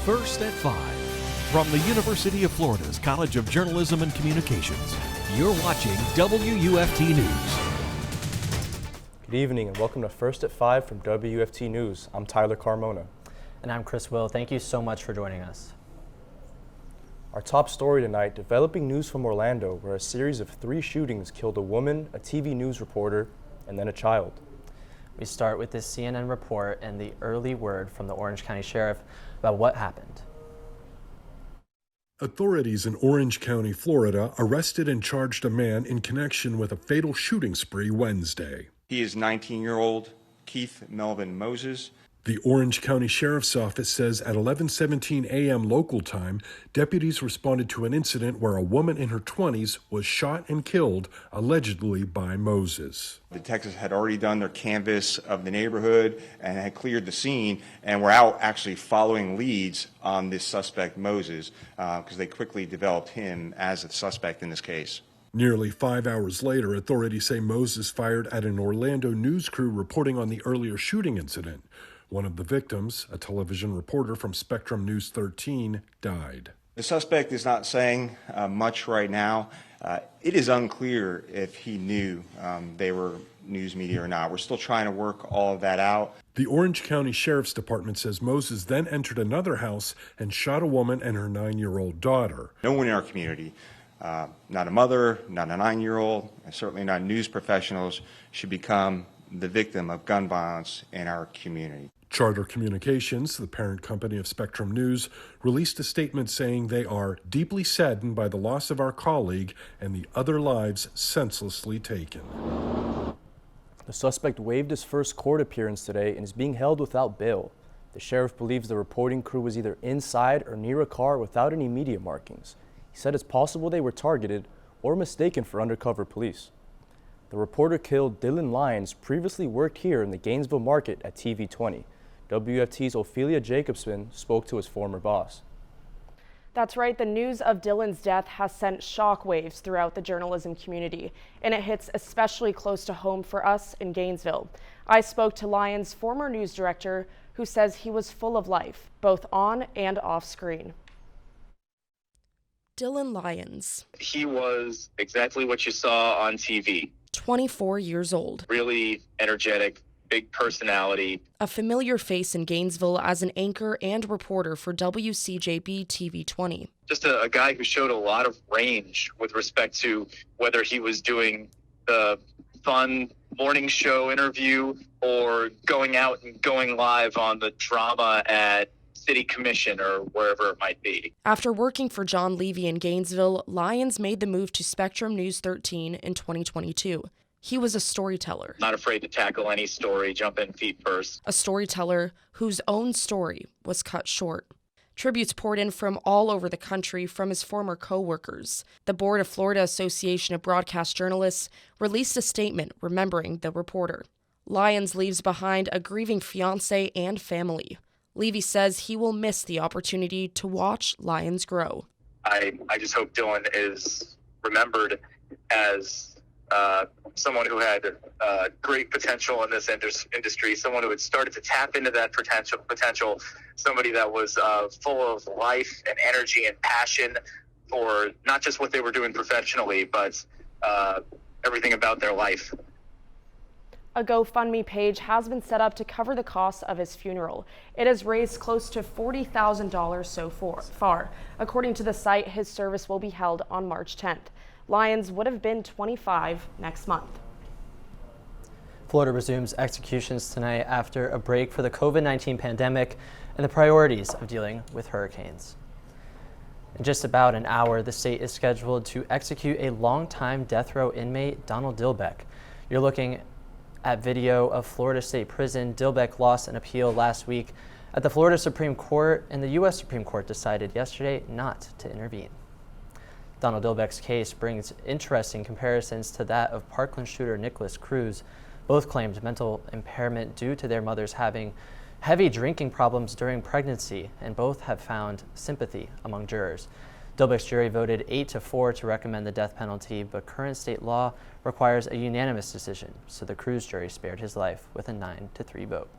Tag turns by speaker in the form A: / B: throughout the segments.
A: First at 5. From the University of Florida's College of Journalism and Communications, you're watching WUFT News.
B: Good evening and welcome to First at 5 from WUFT News. I'm Tyler Carmona.
C: And I'm Chris Will. Thank you so much for joining us.
B: Our top story tonight, developing news from Orlando, where a series of 3 shootings killed a woman, a TV news reporter, and then a child.
C: We start with this CNN report and the early word from the Orange County Sheriff about what happened.
D: Authorities in Orange County, Florida, arrested and charged a man in connection with a fatal shooting spree Wednesday.
E: He is 19-year-old Keith Melvin Moses.
D: The Orange County Sheriff's Office says at 11:17 a.m. local time, deputies responded to an incident where a woman in her 20s was shot and killed, allegedly by Moses.
E: Detectives had already done their canvass of the neighborhood and had cleared the scene, and were out actually following leads on this suspect Moses because they quickly developed him as a suspect in this case.
D: Nearly 5 hours later, authorities say Moses fired at an Orlando news crew reporting on the earlier shooting incident. One of the victims, a television reporter from Spectrum News 13, died.
E: The suspect is not saying much right now. It is unclear if he knew they were news media or not. We're still trying to work all of that out.
D: The Orange County Sheriff's Department says Moses then entered another house and shot a woman and her 9-year-old daughter.
E: No one in our community, not a mother, not a 9-year-old, and certainly not news professionals, should become the victim of gun violence in our community.
D: Charter Communications, the parent company of Spectrum News, released a statement saying they are deeply saddened by the loss of our colleague and the other lives senselessly taken.
B: The suspect waived his first court appearance today and is being held without bail. The sheriff believes the reporting crew was either inside or near a car without any media markings. He said it's possible they were targeted or mistaken for undercover police. The reporter killed Dylan Lyons previously worked here in the Gainesville market at TV 20. WFT's Ophelie Jacobson spoke to his former boss.
F: That's right. The news of Dylan's death has sent shockwaves throughout the journalism community, and it hits especially close to home for us in Gainesville. I spoke to Lyons' former news director, who says he was full of life, both on and off screen.
G: Dylan Lyons.
H: He was exactly what you saw on TV.
G: 24 years old.
H: Really energetic, big personality.
G: A familiar face in Gainesville as an anchor and reporter for WCJB TV 20.
H: Just a guy who showed a lot of range with respect to whether he was doing the fun morning show interview or going out and going live on the drama at City Commission or wherever it might be.
G: After working for John Levy in Gainesville, Lyons made the move to Spectrum News 13 in 2022. He was a storyteller.
H: Not afraid to tackle any story, jump in feet first.
G: A storyteller whose own story was cut short. Tributes poured in from all over the country from his former co-workers. The Board of Florida Association of Broadcast Journalists released a statement remembering the reporter. Lyons leaves behind a grieving fiancé and family. Levy says he will miss the opportunity to watch Lyons grow.
H: I just hope Dylan is remembered as someone who had great potential in this industry, someone who had started to tap into that potential, somebody that was full of life and energy and passion for not just what they were doing professionally, but everything about their life.
F: A GoFundMe page has been set up to cover the costs of his funeral. It has raised close to $40,000 so far. According to the site, his service will be held on March 10th. Lyons would have been 25 next month.
C: Florida resumes executions tonight after a break for the COVID-19 pandemic and the priorities of dealing with hurricanes. In just about an hour, the state is scheduled to execute a longtime death row inmate, Donald Dilbeck. You're looking at video of Florida State Prison. Dilbeck lost an appeal last week at the Florida Supreme Court, and the U.S. Supreme Court decided yesterday not to intervene. Donald Dilbeck's case brings interesting comparisons to that of Parkland shooter Nicholas Cruz. Both claimed mental impairment due to their mothers having heavy drinking problems during pregnancy, and both have found sympathy among jurors. Dilbeck's jury voted 8-4 to recommend the death penalty, but current state law requires a unanimous decision, so the Cruz jury spared his life with a 9-3 vote.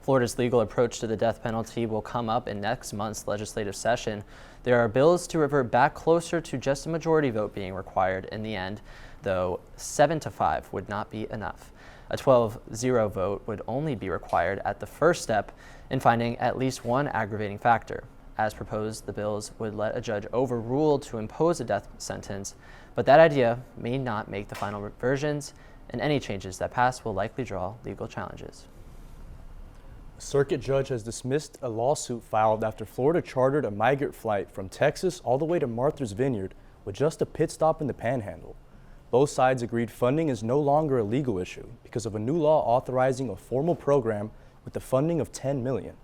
C: Florida's legal approach to the death penalty will come up in next month's legislative session. There are bills to revert back closer to just a majority vote being required in the end, though 7-5 would not be enough. A 12-0 vote would only be required at the first step in finding at least one aggravating factor. As proposed, the bills would let a judge overrule to impose a death sentence, but that idea may not make the final versions, and any changes that pass will likely draw legal challenges.
B: A circuit judge has dismissed a lawsuit filed after Florida chartered a migrant flight from Texas all the way to Martha's Vineyard with just a pit stop in the Panhandle. Both sides agreed funding is no longer a legal issue because of a new law authorizing a formal program with the funding of $10 million.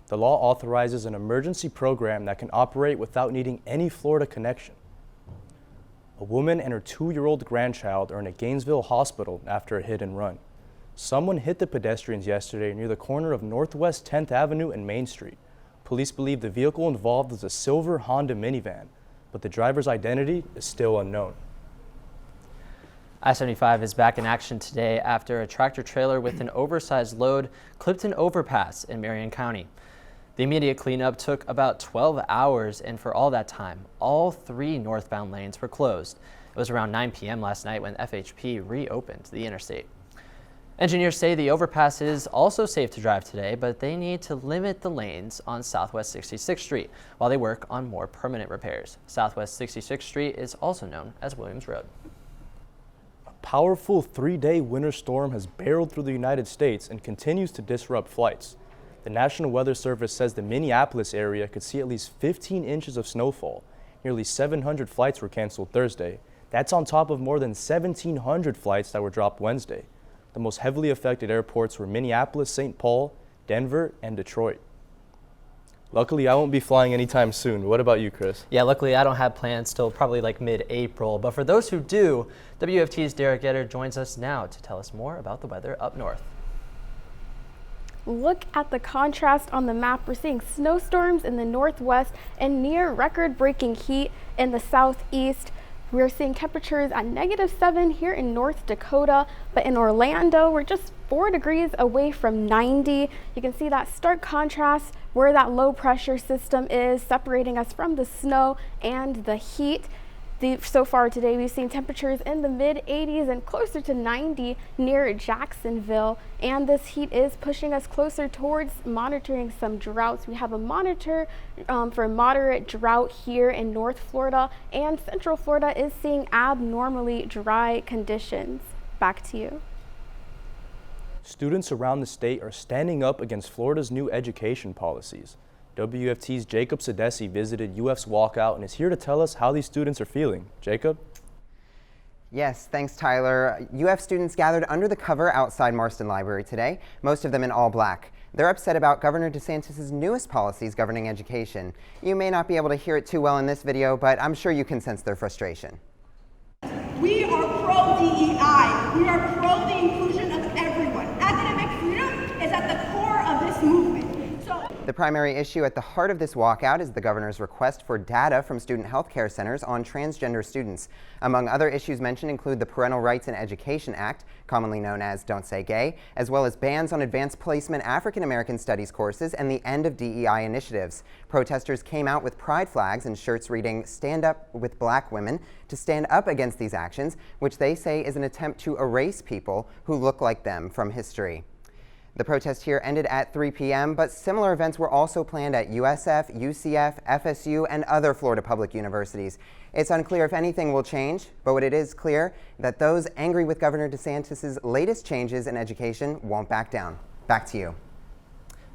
B: The law authorizes an emergency program that can operate without needing any Florida connection. A woman and her 2-year-old grandchild are in a Gainesville hospital after a hit and run. Someone hit the pedestrians yesterday near the corner of Northwest 10th Avenue and Main Street. Police believe the vehicle involved was a silver Honda minivan, but the driver's identity is still unknown.
C: I-75 is back in action today after a tractor trailer with an oversized load clipped an overpass in Marion County. The immediate cleanup took about 12 hours, and for all that time, all 3 northbound lanes were closed. It was around 9 p.m. last night when FHP reopened the interstate. Engineers say the overpass is also safe to drive today, but they need to limit the lanes on Southwest 66th Street while they work on more permanent repairs. Southwest 66th Street is also known as Williams Road.
B: A powerful 3-day winter storm has barreled through the United States and continues to disrupt flights. The National Weather Service says the Minneapolis area could see at least 15 inches of snowfall. Nearly 700 flights were canceled Thursday. That's on top of more than 1,700 flights that were dropped Wednesday. The most heavily affected airports were Minneapolis, St. Paul, Denver, and Detroit. Luckily, I won't be flying anytime soon. What about you, Chris?
C: Yeah, luckily I don't have plans till probably like mid-April. But for those who do, WFT's Derrah joins us now to tell us more about the weather up north.
I: Look at the contrast on the map. We're seeing snowstorms in the northwest and near record-breaking heat in the southeast. We're seeing temperatures at -7 here in North Dakota, but in Orlando, we're just 4 degrees away from 90. You can see that stark contrast where that low pressure system is separating us from the snow and the heat. So far today, we've seen temperatures in the mid-80s and closer to 90 near Jacksonville. And this heat is pushing us closer towards monitoring some droughts. We have a monitor for moderate drought here in North Florida, and Central Florida is seeing abnormally dry conditions. Back to you.
B: Students around the state are standing up against Florida's new education policies. WFT's Jacob Sedesse visited UF's walkout and is here to tell us how these students are feeling. Jacob?
J: Yes, thanks, Tyler. UF students gathered under the cover outside Marston Library today, most of them in all black. They're upset about Governor DeSantis' newest policies governing education. You may not be able to hear it too well in this video, but I'm sure you can sense their frustration.
K: We are pro-DEI. We are pro the inclusion of everyone. Academic freedom is at the core of this movement.
J: The primary issue at the heart of this walkout is the governor's request for data from student health care centers on transgender students. Among other issues mentioned include the Parental Rights in Education Act, commonly known as Don't Say Gay, as well as bans on advanced placement African American studies courses and the end of DEI initiatives. Protesters came out with pride flags and shirts reading "Stand Up with Black Women" to stand up against these actions, which they say is an attempt to erase people who look like them from history. The protest here ended at 3 p.m., but similar events were also planned at USF, UCF, FSU, and other Florida public universities. It's unclear if anything will change, but what it is clear that those angry with Governor DeSantis' latest changes in education won't back down. Back to you.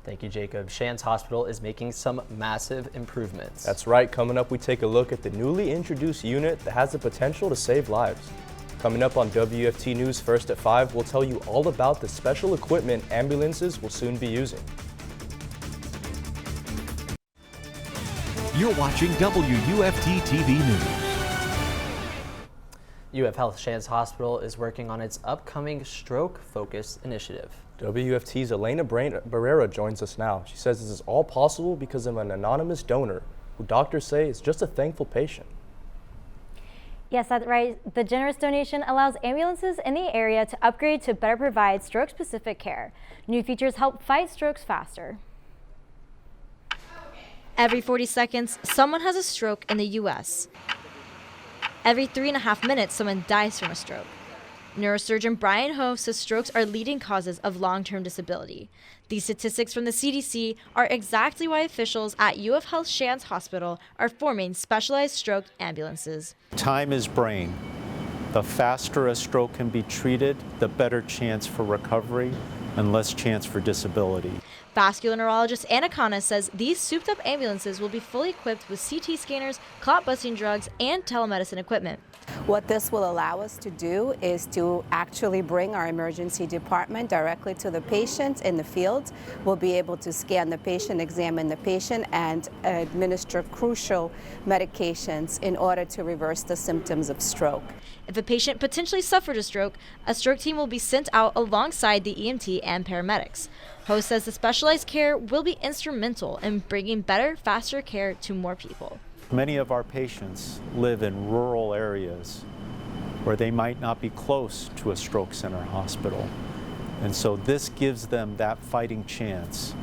C: Thank you, Jacob. Shands Hospital is making some massive improvements.
B: That's right. Coming up, we take a look at the newly introduced unit that has the potential to save lives. Coming up on WFT News First at 5, we'll tell you all about the special equipment ambulances will soon be using.
A: You're watching WUFT TV News.
C: UF Health Shands Hospital is working on its upcoming stroke-focused initiative.
B: WFT's Elena Barrera joins us now. She says this is all possible because of an anonymous donor who doctors say is just a thankful patient.
L: Yes, that's right. The generous donation allows ambulances in the area to upgrade to better provide stroke-specific care. New features help fight strokes faster.
M: Every 40 seconds, someone has a stroke in the U.S. Every 3.5 minutes, someone dies from a stroke. Neurosurgeon Brian Ho says strokes are leading causes of long-term disability. These statistics from the CDC are exactly why officials at UF Health Shands Hospital are forming specialized stroke ambulances.
N: Time is brain. The faster a stroke can be treated, the better chance for recovery and less chance for disability.
M: Vascular neurologist Anna Khanna says these souped-up ambulances will be fully equipped with CT scanners, clot-busting drugs, and telemedicine equipment.
O: What this will allow us to do is to actually bring our emergency department directly to the patient in the field. We'll be able to scan the patient, examine the patient, and administer crucial medications in order to reverse the symptoms of stroke.
M: If a patient potentially suffered a stroke team will be sent out alongside the EMT and paramedics. Ho says the specialized care will be instrumental in bringing better, faster care to more people.
N: Many of our patients live in rural areas where they might not be close to a stroke center hospital. And so this gives them that fighting chance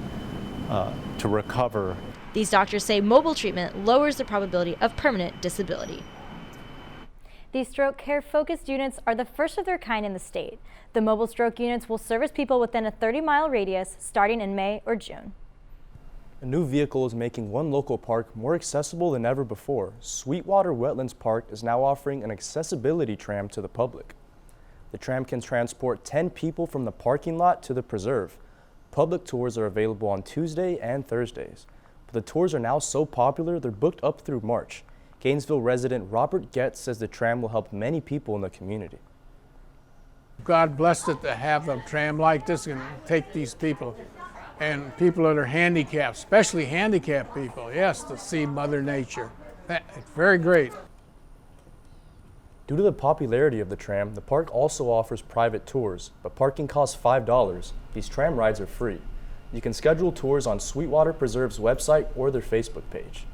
N: to recover.
M: These doctors say mobile treatment lowers the probability of permanent disability.
L: These stroke care-focused units are the first of their kind in the state. The mobile stroke units will service people within a 30-mile radius starting in May or June.
B: A new vehicle is making one local park more accessible than ever before. Sweetwater Wetlands Park is now offering an accessibility tram to the public. The tram can transport 10 people from the parking lot to the preserve. Public tours are available on Tuesday and Thursdays. But the tours are now so popular they're booked up through March. Gainesville resident Robert Getz says the tram will help many people in the community.
P: God blessed it to have a tram like this and take these people and people that are handicapped, especially handicapped people, yes, to see Mother Nature. It's very great.
B: Due to the popularity of the tram, the park also offers private tours, but parking costs $5. These tram rides are free. You can schedule tours on Sweetwater Preserve's website or their Facebook page.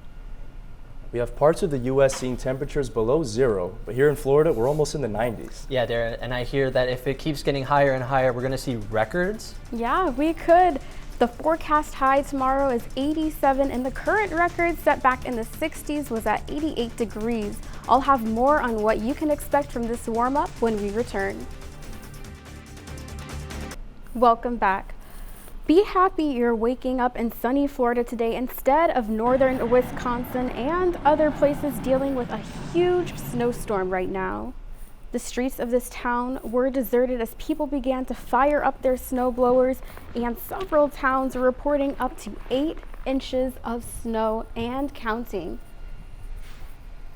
B: We have parts of the U.S. seeing temperatures below zero, but here in Florida, we're almost in the 90s.
C: Yeah, Derrah, and I hear that if it keeps getting higher and higher, we're going to see records.
I: Yeah, we could. The forecast high tomorrow is 87, and the current record set back in the 60s was at 88 degrees. I'll have more on what you can expect from this warm-up when we return. Welcome back. Be happy you're waking up in sunny Florida today instead of northern Wisconsin and other places dealing with a huge snowstorm right now. The streets of this town were deserted as people began to fire up their snow blowers, and several towns are reporting up to 8 inches of snow and counting.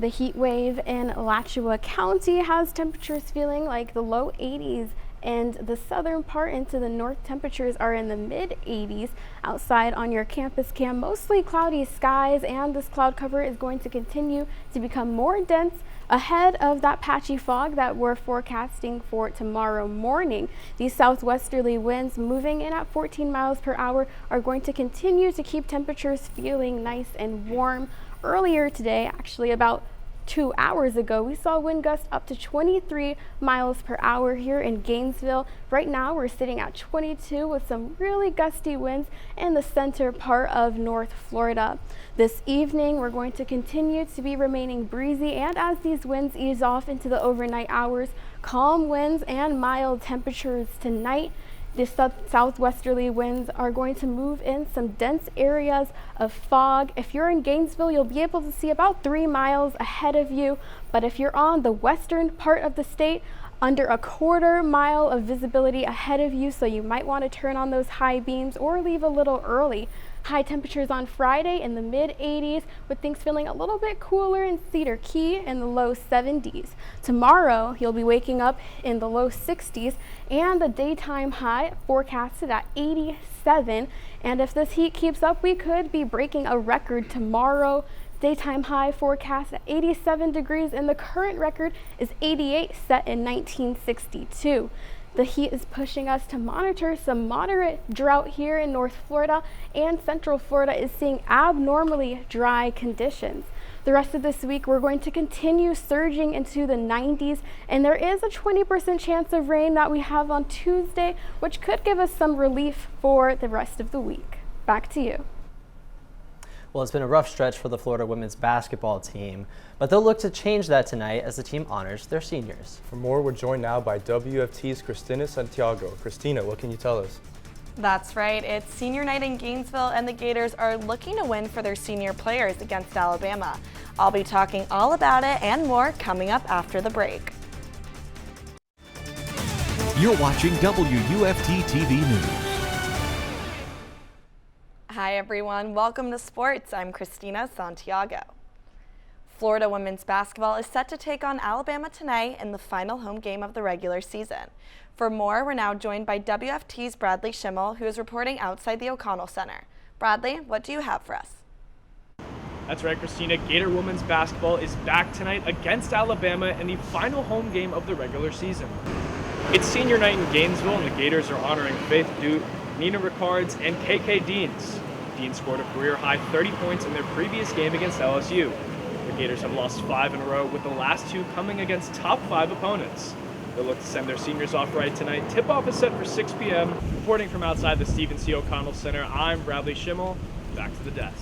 I: The heat wave in Alachua County has temperatures feeling like the low 80s, and the southern part into the north temperatures are in the mid 80s. Outside on your campus cam, mostly cloudy skies, and this cloud cover is going to continue to become more dense ahead of that patchy fog that we're forecasting for tomorrow morning. These southwesterly winds moving in at 14 miles per hour are going to continue to keep temperatures feeling nice and warm. Earlier today, actually about 2 hours ago, we saw wind gusts up to 23 miles per hour here in Gainesville. Right now we're sitting at 22 with some really gusty winds in the center part of North Florida. This evening we're going to continue to be remaining breezy, and as these winds ease off into the overnight hours, calm winds and mild temperatures tonight. The southwesterly winds are going to move in some dense areas of fog. If you're in Gainesville, you'll be able to see about 3 miles ahead of you. But if you're on the western part of the state, under a quarter mile of visibility ahead of you, so you might want to turn on those high beams or leave a little early. High temperatures on Friday in the mid 80s, with things feeling a little bit cooler in Cedar Key in the low 70s. Tomorrow, you'll be waking up in the low 60s, and the daytime high forecasted at 87. And if this heat keeps up, we could be breaking a record tomorrow. Daytime high forecast at 87 degrees, and the current record is 88, set in 1962. The heat is pushing us to monitor some moderate drought here in North Florida, and Central Florida is seeing abnormally dry conditions. The rest of this week, we're going to continue surging into the 90s, and there is a 20% chance of rain that we have on Tuesday, which could give us some relief for the rest of the week. Back to you.
C: Well, it's been a rough stretch for the Florida women's basketball team, but they'll look to change that tonight as the team honors their seniors.
B: For more, we're joined now by WFT's Cristina Santiago. Cristina, what can you tell us?
F: That's right, it's senior night in Gainesville, and the Gators are looking to win for their senior players against Alabama. I'll be talking all about it and more coming up after the break.
A: You're watching WUFT TV News.
F: Hi everyone, welcome to sports. I'm Cristina Santiago. Florida women's basketball is set to take on Alabama tonight in the final home game of the regular season. For more, we're now joined by WFT's Bradley Shimel, who is reporting outside the O'Connell Center. Bradley, what do you have for us?
Q: That's right, Cristina. Gator women's basketball is back tonight against Alabama in the final home game of the regular season. It's senior night in Gainesville, and the Gators are honoring Faith Duke, Nina Rickards, and KK Deans. Dean scored a career-high 30 points in their previous game against LSU. The Gators have lost 5 in a row, with the last 2 coming against top 5 opponents. They'll look to send their seniors off right tonight. Tip-off is set for 6 p.m. Reporting from outside the Stephen C. O'Connell Center, I'm Bradley Shimel. Back to the desk.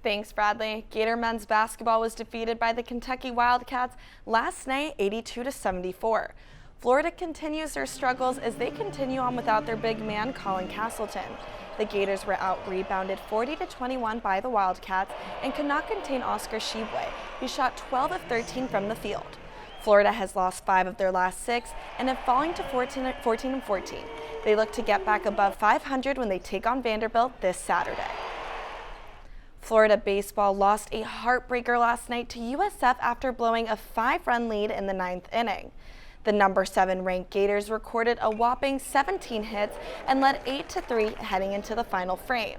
F: Thanks, Bradley. Gator men's basketball was defeated by the Kentucky Wildcats last night, 82-74. Florida continues their struggles as they continue on without their big man, Colin Castleton. The Gators were out-rebounded 40-21 by the Wildcats and could not contain Oscar Shibwe, who shot 12 of 13 from the field. Florida has lost 5 of their last 6 and have fallen to 14-14. They look to get back above 500 when they take on Vanderbilt this Saturday. Florida baseball lost a heartbreaker last night to USF after blowing a 5-run lead in the 9th inning. The number 7 ranked Gators recorded a whopping 17 hits and led 8-3 heading into the final frame.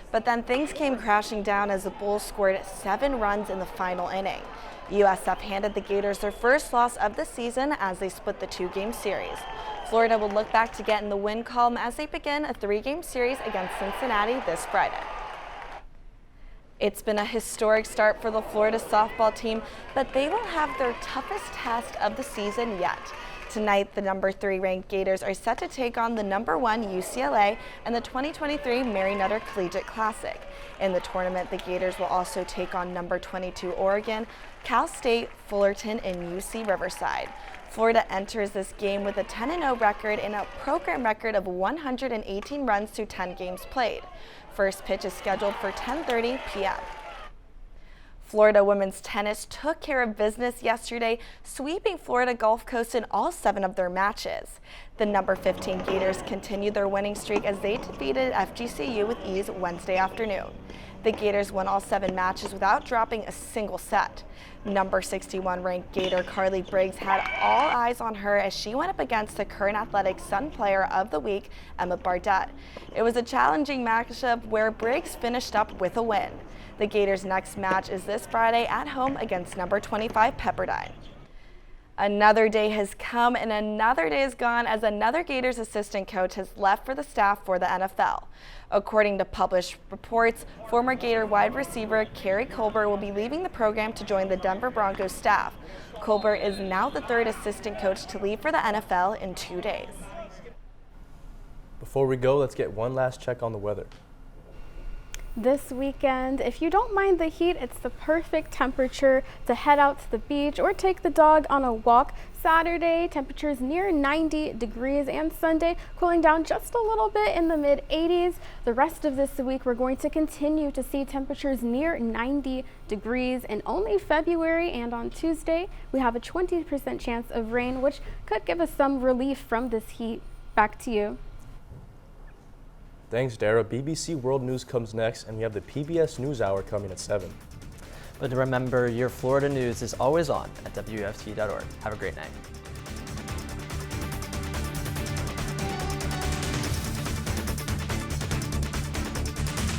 F: But then things came crashing down as the Bulls scored 7 runs in the final inning. USF handed the Gators their first loss of the season as they split the 2-game series. Florida will look back to get in the win column as they begin a 3-game series against Cincinnati this Friday. It's been a historic start for the Florida softball team, but they will have their toughest test of the season yet. Tonight, the number 3 ranked Gators are set to take on the number 1 UCLA in the 2023 Mary Nutter Collegiate Classic. In the tournament, the Gators will also take on number 22 Oregon, Cal State, Fullerton, and UC Riverside. Florida enters this game with a 10-0 record and a program record of 118 runs through 10 games played. First pitch is scheduled for 10:30 p.m. Florida women's tennis took care of business yesterday, sweeping Florida Gulf Coast in all 7 of their matches. The number 15 Gators continued their winning streak as they defeated FGCU with ease Wednesday afternoon. The Gators won all 7 matches without dropping a single set. Number 61 ranked Gator Carly Briggs had all eyes on her as she went up against the current Athletic Sun Player of the Week, Emma Bardet. It was a challenging matchup where Briggs finished up with a win. The Gators' next match is this Friday at home against number 25 Pepperdine. Another day has come and another day is gone as another Gators assistant coach has left for the staff for the NFL. According to published reports, former Gator wide receiver Kerry Colbert will be leaving the program to join the Denver Broncos staff. Colbert is now the 3rd assistant coach to leave for the NFL in 2 days.
B: Before we go, let's get one last check on the weather.
I: This weekend, if you don't mind the heat, it's the perfect temperature to head out to the beach or take the dog on a walk. Saturday, temperatures near 90 degrees, and Sunday, cooling down just a little bit in the mid-80s. The rest of this week, we're going to continue to see temperatures near 90 degrees, and only February and on Tuesday, we have a 20% chance of rain, which could give us some relief from this heat. Back to you.
B: Thanks, Derrah. BBC World News comes next, and we have the PBS NewsHour coming at 7.
C: But remember, your Florida news is always on at WFT.org. Have a great night.